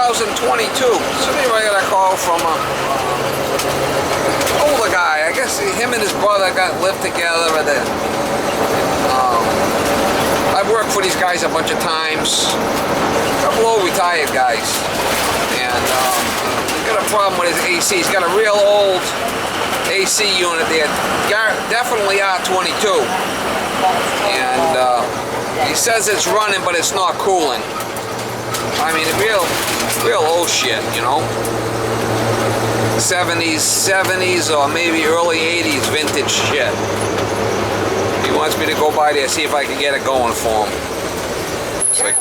2022. Somebody I got a call from a older guy. I guess him and his brother lived together. And then, I've worked for these guys a bunch of times. A couple old retired guys. And he's got a problem with his AC. He's got a real old AC unit there. Definitely R22. And he says it's running, but it's not cooling. I mean, real old shit, you know. 70s or maybe early 80s vintage shit. He wants me to go by there, see if I can get it going for him. So I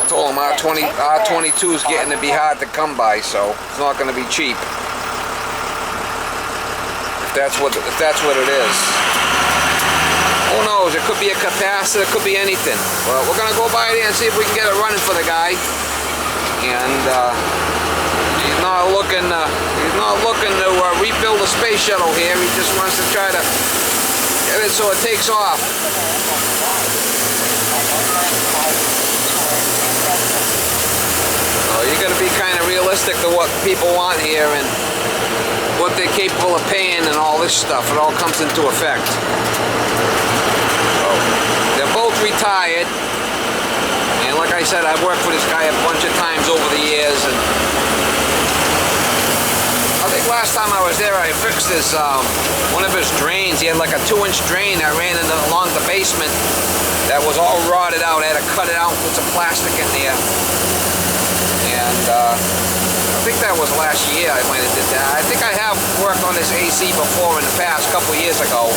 told him R22 is getting to be hard to come by, so it's not going to be cheap. If that's what it is. Who knows? It could be a capacitor, it could be anything. Well, we're gonna go by there and see if we can get it running for the guy. And he's not looking to rebuild a space shuttle here. He just wants to try to get it so it takes off. So you got to be kind of realistic to what people want here and what they're capable of paying and all this stuff. It all comes into effect. They're both retired, and like I said, I've worked for this guy a bunch of times over the years, and I think last time I was there I fixed his, one of his drains. He had like a 2-inch drain that ran along the basement that was all rotted out. I had to cut it out and put some plastic in there, and I think that was last year I might have did that. I think I have worked on this AC before in the past, a couple years ago.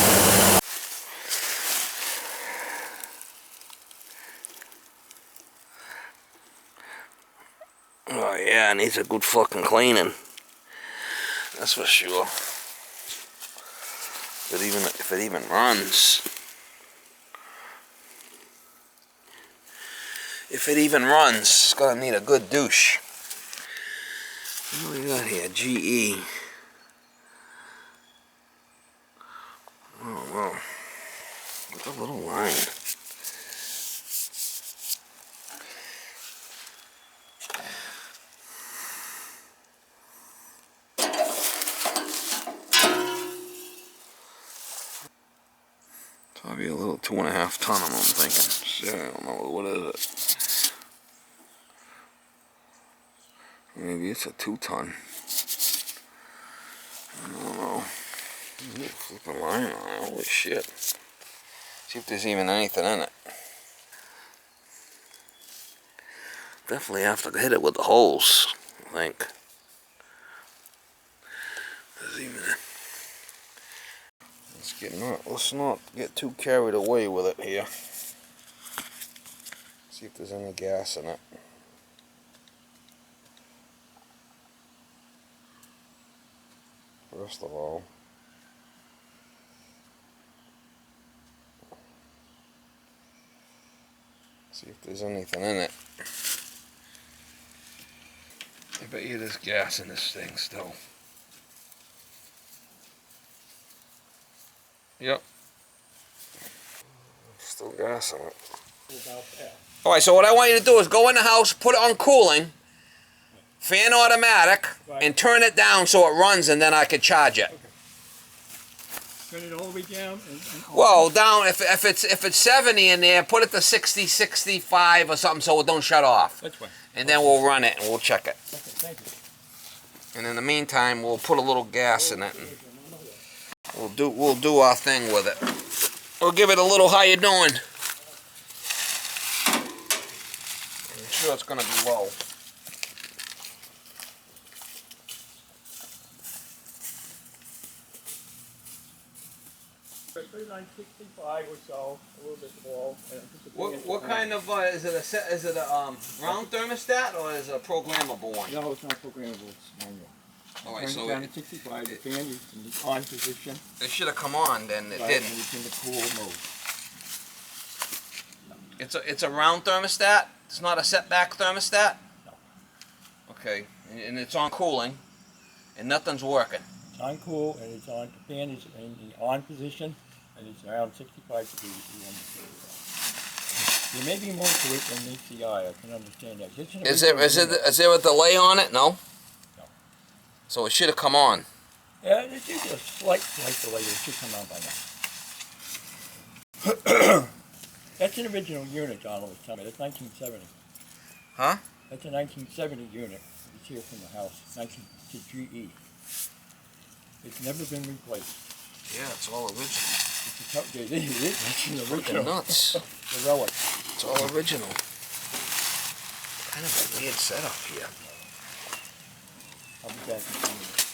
Oh yeah, it needs a good fucking cleaning. That's for sure. If it even runs. If it even runs, it's gonna need a good douche. What do we got here? GE. Oh well. Look at the little line. Probably a little 2.5 ton, I'm thinking. Shit, I don't know, what is it? Maybe it's a 2 ton. I don't know. Flipping line on it, holy shit. See if there's even anything in it. Definitely have to hit it with the hose, I think. There's even a... Let's not get too carried away with it here. See if there's any gas in it. First of all, see if there's anything in it. I bet you there's gas in this thing still. Yep. Still gas in it. Alright, so what I want you to do is go in the house, put it on cooling, fan automatic, and turn it down so it runs, and then I can charge it. Okay. Turn it all the way down? Well, down, if it's 70 in there, put it to 60, 65 or something so it don't shut off. That's fine. And then we'll run it and we'll check it. Okay, thank you. And in the meantime, we'll put a little gas in it. And we'll do our thing with it. We'll give it a little how you doing. I'm sure it's gonna be low. Like 65 or so, a little bit low. What kind of is it? Is it a round thermostat or is it a programmable one? No, it's not programmable. It's manual. All right, so down to 65. The fan is in the on position. It should have come on, then it didn't. And it's in the cool mode. It's a round thermostat. It's not a setback thermostat. No. Okay, and it's on cooling, and nothing's working. It's on cool, and it's on. The fan is in the on position, and it's around 65 degrees. There may be more to it than meets the eye. I can understand that. This Is there a delay on it? No? No. So it should have come on. Yeah, there's just a slight delay. It should come out by now. That's an original unit, Donald was telling me. That's 1970. Huh? That's a 1970 unit. It's here from the house. 19 to GE. It's never been replaced. Yeah, it's all original. It is. It's an original. Nuts. The relic. It's all original. Kind of a weird setup here. I'll be back in 2 minutes.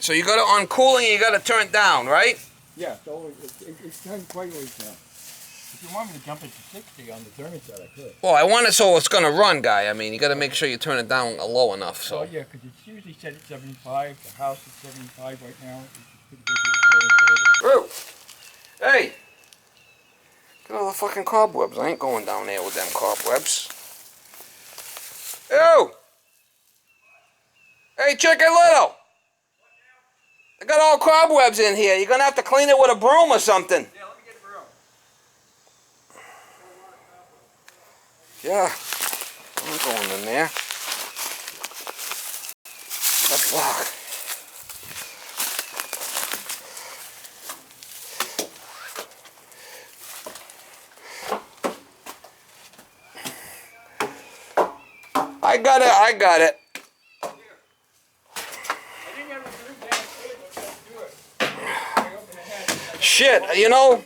So you got it on cooling, you got to turn it down, right? Yeah, so it's done quite a ways now. If you want me to jump it to 60 on the thermostat, I could. Well, I want it so it's going to run, guy. I mean, you got to make sure you turn it down low enough. So. Oh, yeah, because it's usually set at 75. The house is 75 right now. It's pretty busy. Hey! Get all the fucking cobwebs. I ain't going down there with them cobwebs. Ew! Hey, Chicken Little! I got all cobwebs in here. You're gonna have to clean it with a broom or something. Yeah, let me get a broom. Yeah. I'm going in there. That's block. I got it. Shit, you know,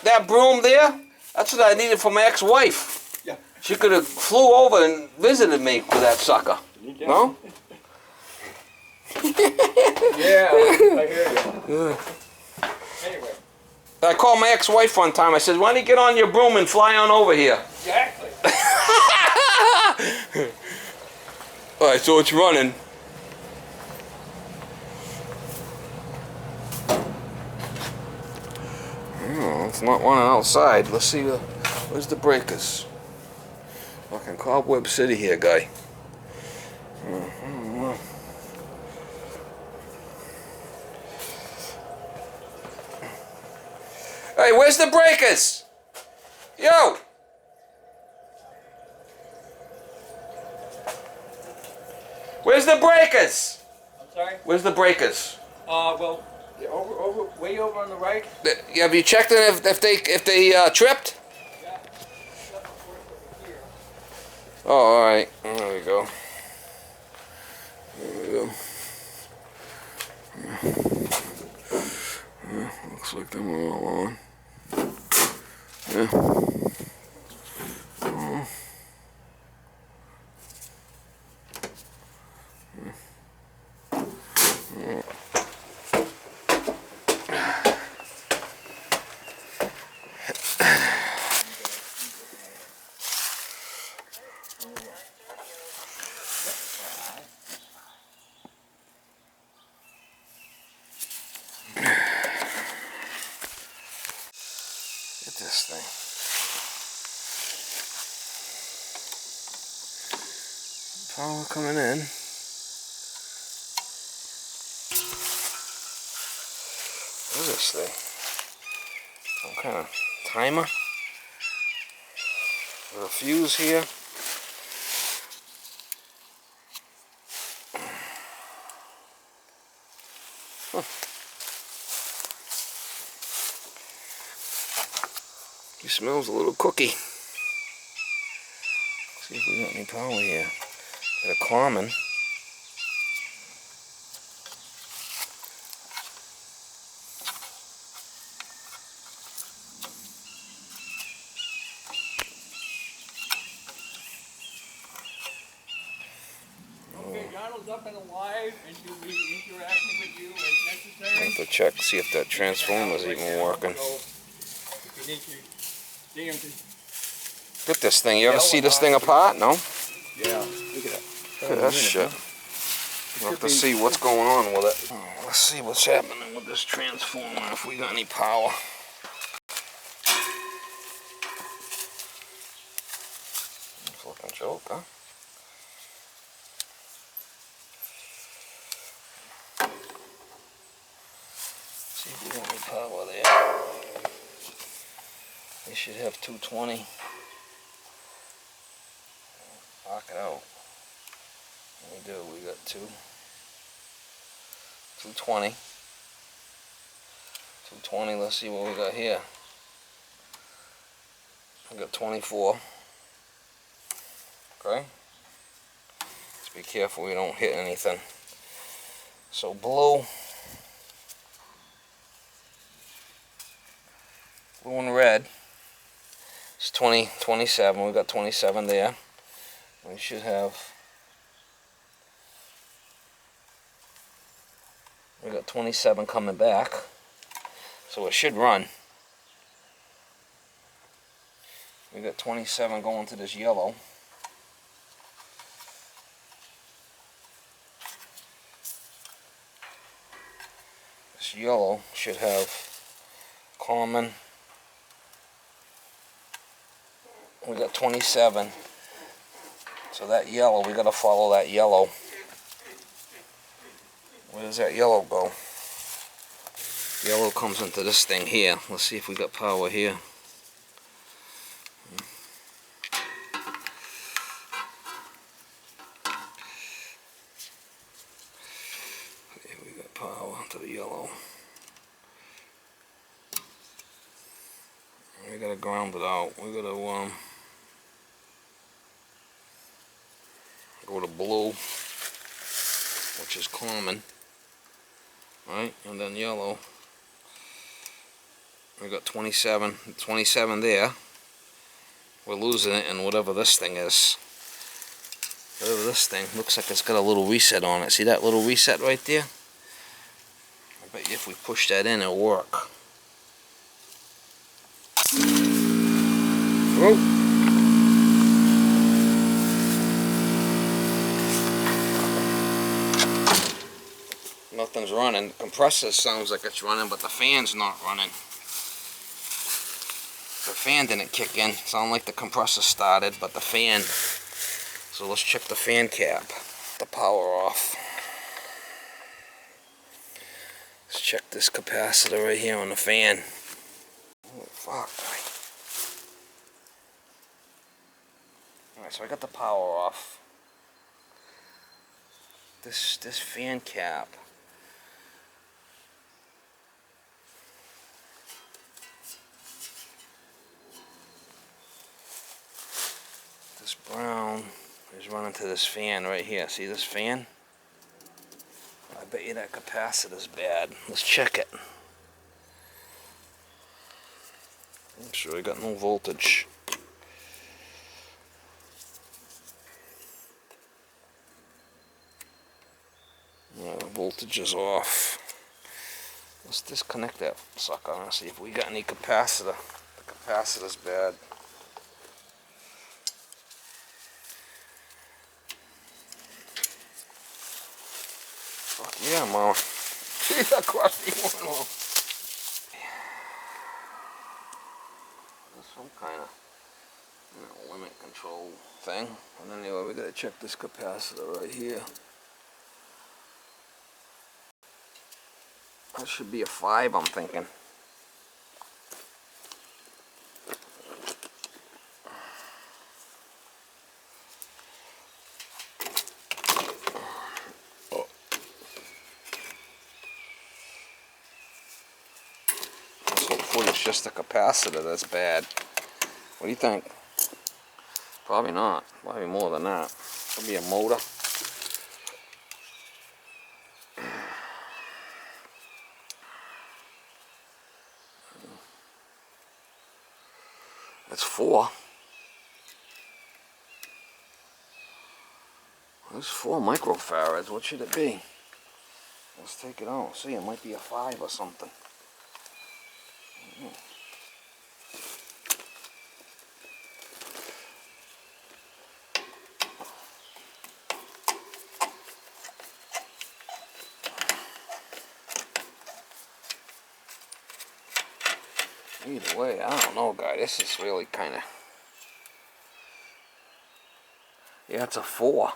that broom there, that's what I needed for my ex-wife. Yeah. She could have flew over and visited me with that sucker. No? Yeah, I hear you. Yeah. Anyway. I called my ex-wife one time. I said, why don't you get on your broom and fly on over here? Exactly. Alright, so it's running. Oh, it's not running outside. Let's see, where's the breakers? Fucking Cobweb City here, guy. Hey, where's the breakers? Yo! Where's the breakers? I'm sorry? Where's the breakers? Well, they're way over on the right. Have you checked them if they tripped? Yeah. Oh, all right. There we go. There we go. Yeah, looks like them are all on. Yeah. Look at this thing. Power coming in. What is this thing? Some kind of timer? There's a fuse here. Huh. He smells a little cookie. See if we got any power here. Got a common. Okay, Donald's up and alive, and he'll be interacting with you as necessary. I have to check, see if that transformer's even working. You need to see him to... Look at this thing. You ever see this thing apart? No? Yeah, look at that. Look at that shit. We'll have to see what's going on with it. Oh, let's see what's happening with this transformer, if we got any power. Fucking joke, huh? See if we got any power there. You should have 220. Knock it out. We do. We got 220. 220. Let's see what we got here. We got 24. Okay. Let's be careful we don't hit anything. So blue and red. It's 27. We got 27 there. We should have. We got 27 coming back. So it should run. We got 27 going to this yellow. This yellow should have common. We got 27. So that yellow, we got to follow that yellow. Where does that yellow go? Yellow comes into this thing here. Let's see if we got power here. Here we got power to the yellow. We gotta ground it out. We gotta go to blue, which is common, right? And then yellow. We got 27 there. We're losing it, and whatever this thing is, whatever this thing looks like, it's got a little reset on it. See that little reset right there? I bet you if we push that in, it'll work. Whoa. Nothing's running. The compressor sounds like it's running, but the fan's not running. The fan didn't kick in. Sound like the compressor started, but the fan. So let's check the fan cap. The power off. Let's check this capacitor right here on the fan. Oh, fuck. Alright, so I got the power off. This fan cap. This brown is running to this fan right here. See this fan? I bet you that capacitor's bad. Let's check it. I'm sure I got no voltage. The voltage is off. Let's disconnect that sucker and see if we got any capacitor. The capacitor's bad. Fuck yeah, Mom. See that crusty one, Mom. There's some kind of limit control thing. And anyway, we gotta check this capacitor right here. That should be a 5, I'm thinking. Oh. Hopefully it's just the capacitor that's bad. What do you think? Probably not. Probably more than that. Could be a motor. That's 4. There's 4 microfarads. What should it be? Let's take it out. See, it might be a 5 or something. Either way, I don't know, guy. This is really kind of... Yeah, it's a 4.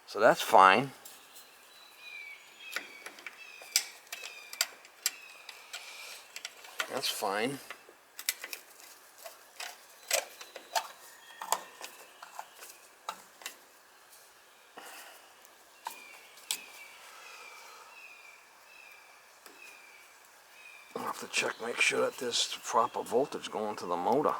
So that's fine. That's fine. have to check, make sure that there's proper voltage going to the motor.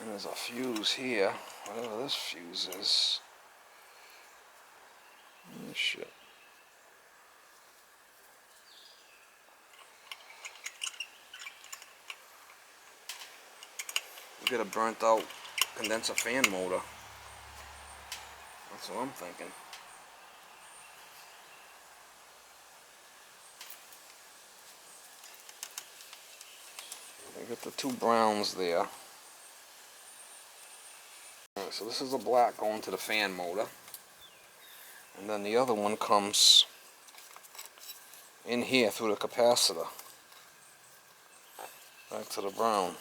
And there's a fuse here, whatever this fuse is. Oh, shit. We got a burnt out condenser fan motor. That's what I'm thinking. I got the two browns there. Alright, so this is the black going to the fan motor. And then the other one comes in here through the capacitor. Back to the brown.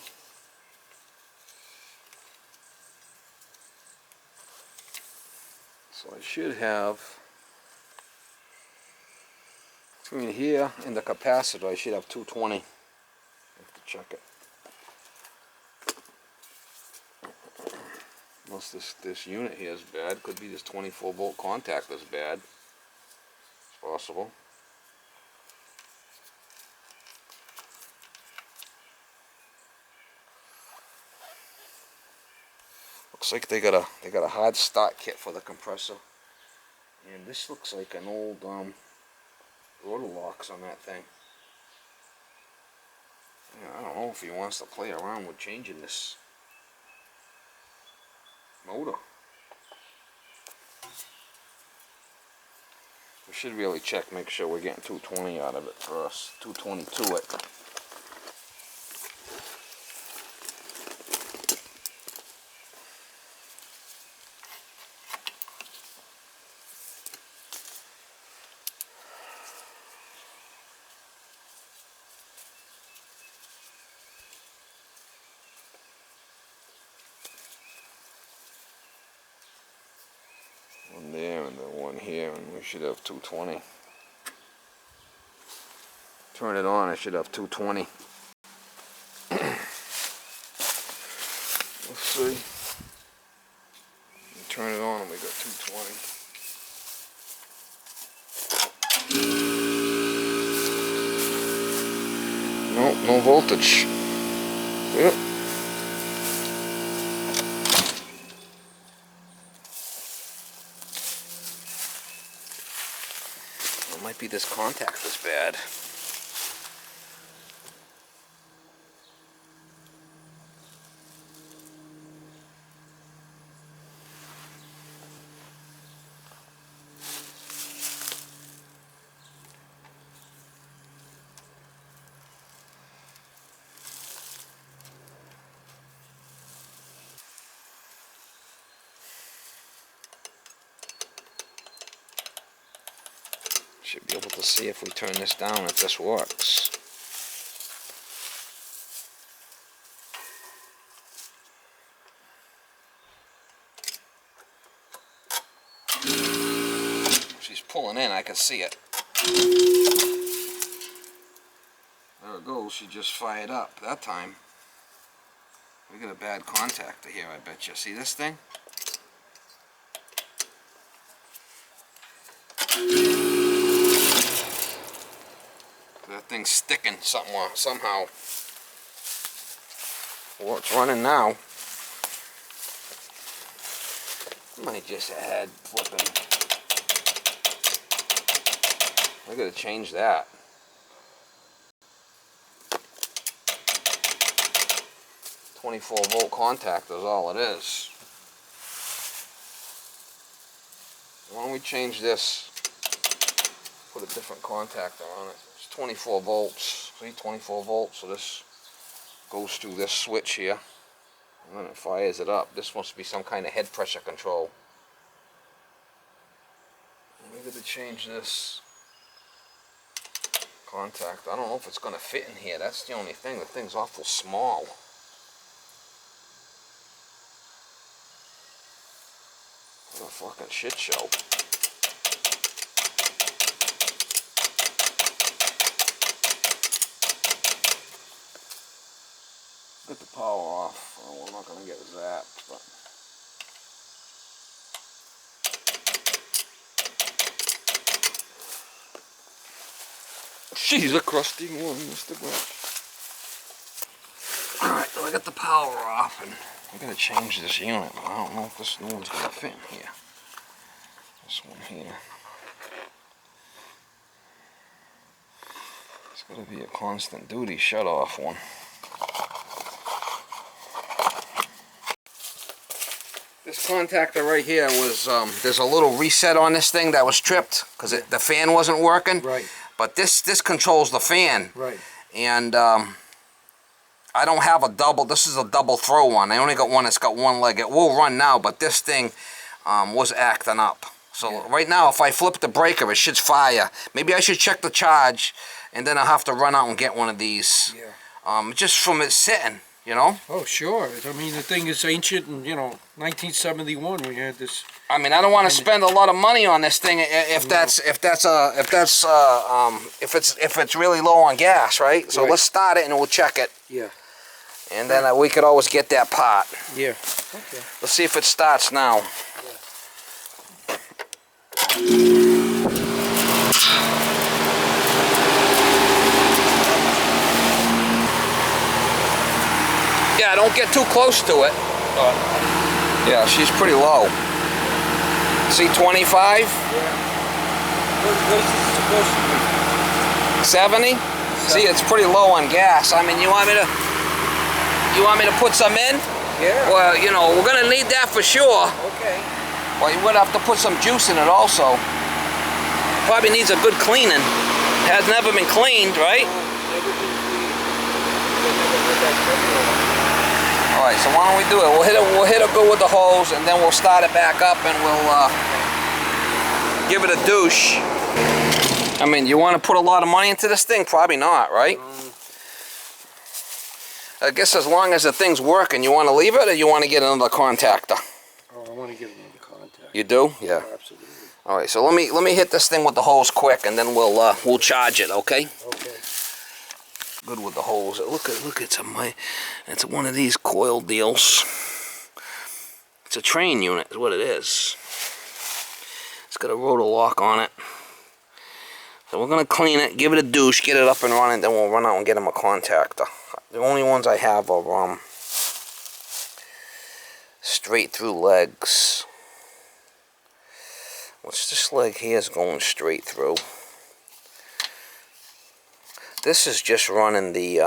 So I should have, between here and the capacitor, I should have 220. I have to check it. Unless this unit here is bad. Could be this 24 volt contactor is bad. It's possible. Looks like they got a hard start kit for the compressor. And this looks like an old rotor locks on that thing. Yeah, I don't know if he wants to play around with changing this motor. We should really check, make sure we're getting 220 out of it first. 220 to it. One there and then one here, and we should have 220. Turn it on, I should have 220. Let's see. Turn it on and we got 220. Nope, no voltage. Yep. It might be this contactor's bad. Should be able to see if we turn this down if this works. She's pulling in, I can see it. There it goes, she just fired up that time. We got a bad contactor here, I bet you. See this thing? That thing's sticking somehow. Well, it's running now. Might just add flipping. I gotta change that. .24 volt contactor is all it is. Why don't we change this? Put a different contactor on it. It's 24 volts. See, 24 volts. So this goes through this switch here, and then it fires it up. This must be some kind of head pressure control. We got to change this contactor. I don't know if it's going to fit in here. That's the only thing. The thing's awful small. What a fucking shit show. Get the power off. Oh, we're not going to get zapped, but She's a crusty one, Mr. Grinch. Alright, so I got the power off, and I'm gonna change this unit, but I don't know if this new one's gonna fit in here. This one here. It's gotta be a constant duty shut-off one. This contactor right here was, there's a little reset on this thing that was tripped because the fan wasn't working. Right. But this controls the fan. Right. And I don't have a double. This is a double throw one. I only got one that's got one leg. It will run now, but this thing was acting up. So right now, if I flip the breaker, it should fire. Maybe I should check the charge, and then I'll have to run out and get one of these. Yeah. Just from it sitting, you know. Oh, sure. I mean, the thing is ancient, and 1971 we had this. I mean, I don't want to spend a lot of money on this thing if it's really low on gas, right? So let's start it and we'll check it. Yeah. And then we could always get that part. Yeah. Okay. Let's see if it starts now. Yeah, don't get too close to it. Yeah, she's pretty low. See 25? Yeah. What is this supposed to be? 70? See, it's pretty low on gas. I mean, you want me to put some in? Yeah. Well, we're gonna need that for sure. Okay. Well, you would have to put some juice in it also. Probably needs a good cleaning. Has never been cleaned, right? All right, so why don't we do it? We'll hit it good with the hose, and then we'll start it back up, and we'll give it a douche. I mean, you want to put a lot of money into this thing? Probably not, right? I guess as long as the thing's working, you want to leave it, or you want to get another contactor? Oh, I want to get another contactor. You do? Yeah. Oh, absolutely. All right, so let me hit this thing with the hose quick, and then we'll charge it, okay? Okay. Good with the hose. Look, it's one of these coil deals. It's a Trane unit, is what it is. It's got a rotor lock on it. So we're gonna clean it, give it a douche, get it up and running, then we'll run out and get him a contactor. The only ones I have are straight through legs. What's this leg here is going straight through. This is just running the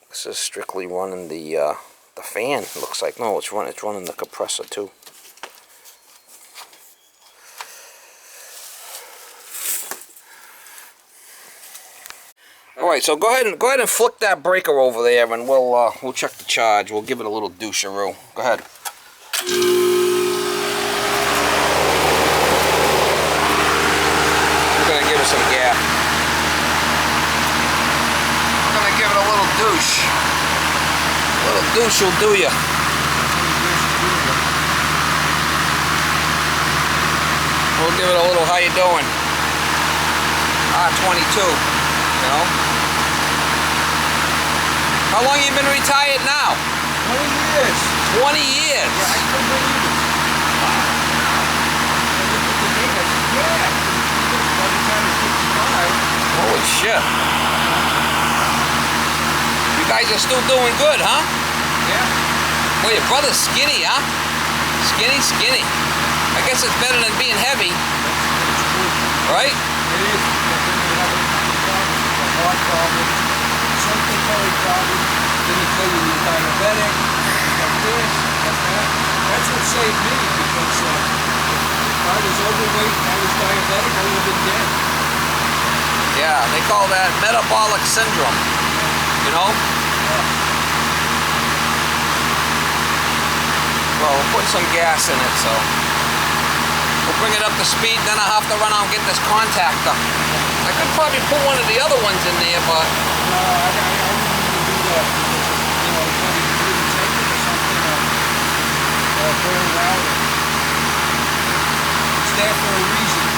this is strictly running the fan, it looks like. No, it's running the compressor too. All right, so go ahead and flick that breaker over there, and we'll check the charge. We'll give it a little doucheroo. Go ahead. We're gonna give it some gas. We're gonna give it a little douche. A little douche will do ya. We'll give it a little how you doing. R22, you know. How long you been retired now? 20 years. 20 years. Yeah, I couldn't believe it. Wow. By the time it's 55. Holy shit. You guys are still doing good, huh? Yeah. Well, your brother's skinny, huh? Skinny. I guess it's better than being heavy. That's true. Right? It is. A heart problem, circulatory problem, then they tell you you're diabetic, like this, like that. That's what saved me, because if I was overweight and I was diabetic, I would have been dead. Yeah, they call that metabolic syndrome, you know? Well, we'll put some gas in it, so we'll bring it up to speed, then I'll have to run out and get this contactor. I could probably put one of the other ones in there, but No, I wouldn't even do that, because, maybe you didn't take it or something, or burn it out. It's there for a reason.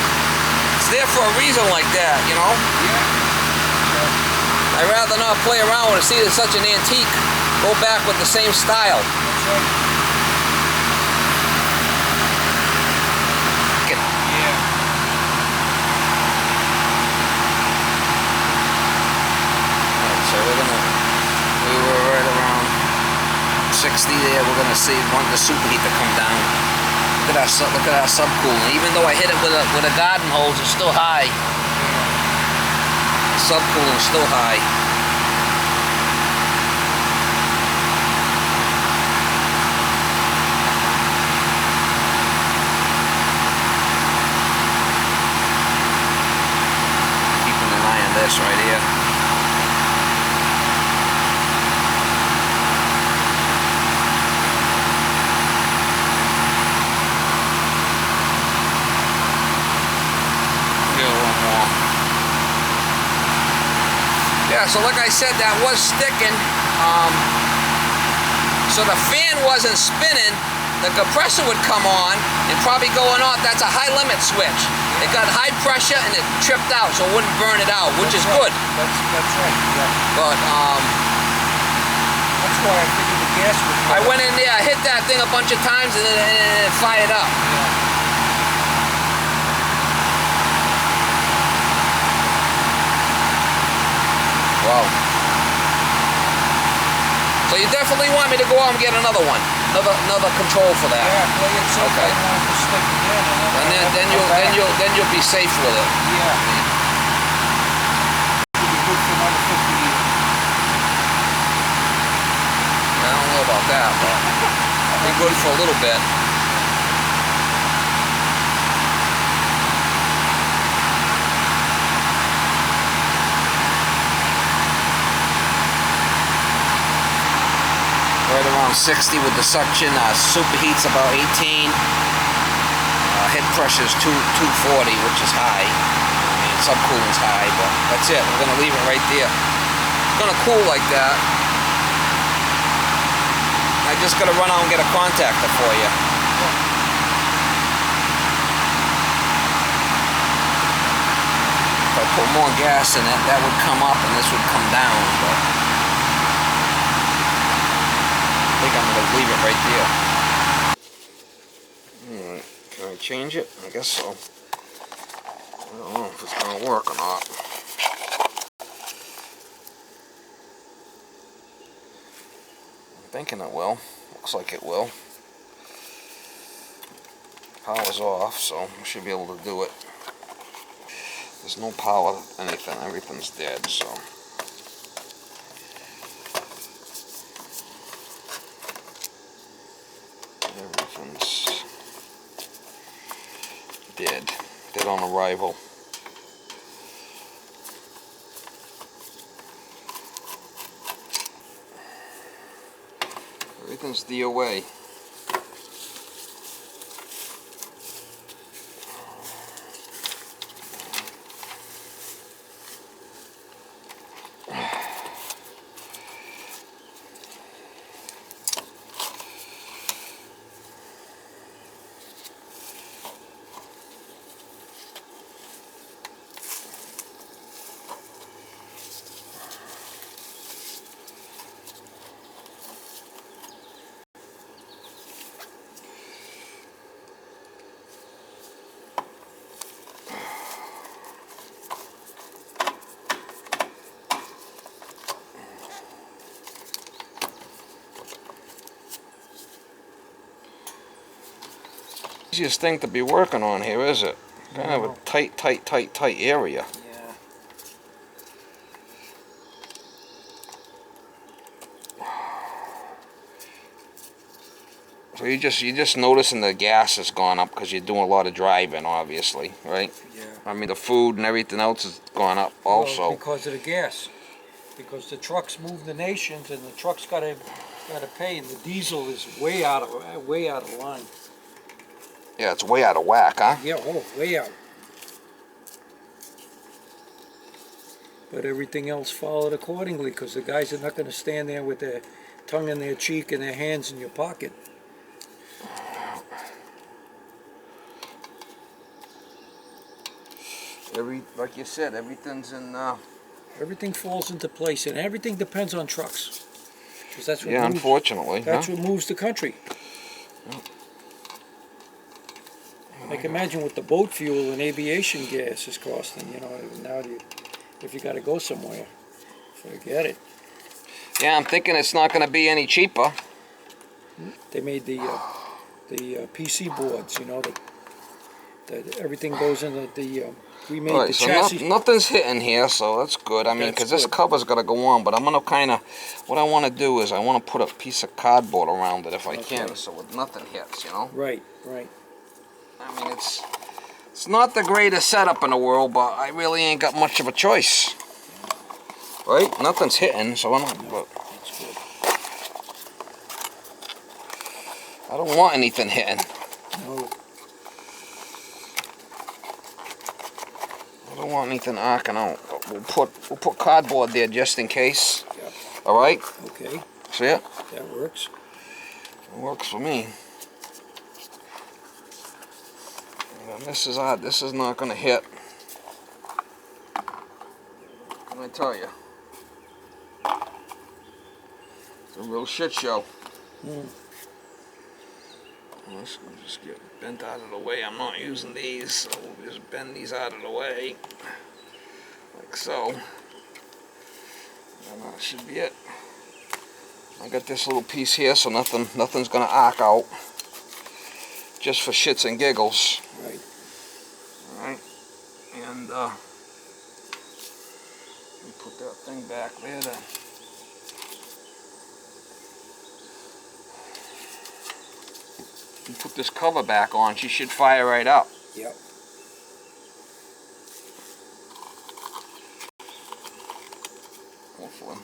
it's there for a reason like that, you know? Yeah. I'd rather not play around with it. See, it's such an antique. Go back with the same style. That's right. Yeah. 60 there, we're gonna see the superheater come down. Look at our subcooling. Even though I hit it with a garden hose, it's still high. The subcooling is still high. Keeping an eye on this right here. Yeah, so like I said, that was sticking. So the fan wasn't spinning. The compressor would come on and probably going off. That's a high limit switch. It got high pressure and it tripped out, so it wouldn't burn it out, which is good. That's right. Yeah. But that's why I figured the gas was. I went in there, I hit that thing a bunch of times, and it fired up. Yeah. Wow. So you definitely want me to go out and get another one, another control for that. Yeah, play it safe. Okay. I don't want it to stick again. And then you'll be safe with it. Yeah. It'll be good for another 50 years. I don't know about that, but it'll be good for a little bit. Right around 60 with the suction. Superheat's about 18. Head pressure is 240, which is high. I mean, subcooling's high, but that's it. We're gonna leave it right there. It's gonna cool like that. I just gotta run out and get a contactor for you. If I put more gas in it, that would come up and this would come down, but I think I'm going to leave it right there. Alright, can I change it? I guess so. I don't know if it's going to work or not. I'm thinking it will. Looks like it will. Power's off, so we should be able to do it. There's no power, anything. Everything's dead, so. Everything's dead. Dead on arrival. Everything's DOA. Easiest thing to be working on here, is it? Kind of a tight area. Yeah. So you're just noticing the gas has gone up because you're doing a lot of driving, obviously, right? Yeah. I mean, the food and everything else has gone up also. Well, because of the gas. Because the trucks move the nations, and the trucks gotta pay, and the diesel is way out of line. Yeah, it's way out of whack, huh? Yeah, way out. But everything else followed accordingly, because the guys are not going to stand there with their tongue in their cheek and their hands in your pocket. Like you said, everything's in. Everything falls into place, and everything depends on trucks. 'Cause that's what Yeah, moves, unfortunately. that's huh? what moves the country. I can imagine what the boat fuel and aviation gas is costing. You know, now if you got to go somewhere, forget it. Yeah, I'm thinking it's not going to be any cheaper. They made the PC boards, you know, that everything goes in the we made Alright, the so chassis. nothing's hitting here, so that's good. I mean, because this cover's got to go on, but I'm going to kind of, what I want to do is I want to put a piece of cardboard around it if I can, so nothing hits, you know? Right, right. I mean, it's not the greatest setup in the world, but I really ain't got much of a choice. Right? Nothing's hitting, so I'm not, but That's good. I don't want anything hitting. No. I don't want anything arcing out. We'll put cardboard there just in case. Yep. All right. Okay. See it? That works. It works for me. And this is odd. This is not going to hit. Can I tell you? It's a real shit show. Let's just get bent out of the way. I'm not using these, so we'll just bend these out of the way, like so. And that should be it. I got this little piece here, so nothing's gonna arc out. Just for shits and giggles. Right. All right. And let me put that thing back there. And put this cover back on, she should fire right up. Yep. Hopefully.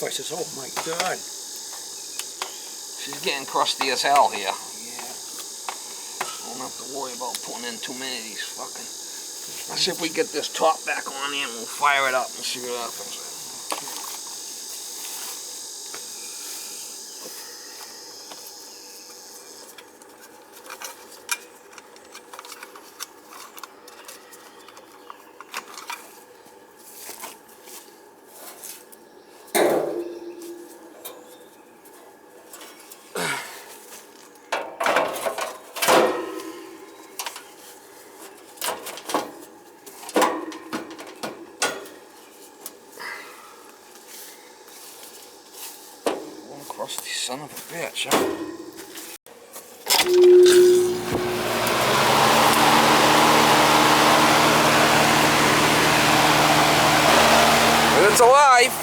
I says, oh my God. She's getting crusty as hell here. Don't have to worry about putting in too many of these fucking. Let's see if we get this top back on here and we'll fire it up and see what happens. Crusty son of a bitch, huh? But it's alive.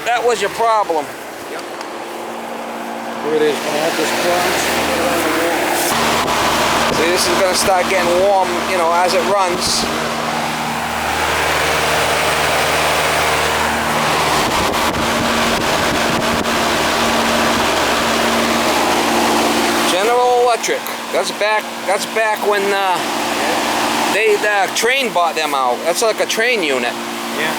That was your problem. Yep. Here it is. Gonna have this bronze. See, this is gonna start getting warm, you know, as it runs. General Electric. That's back when Trane bought them out. That's like a Trane unit. Yeah.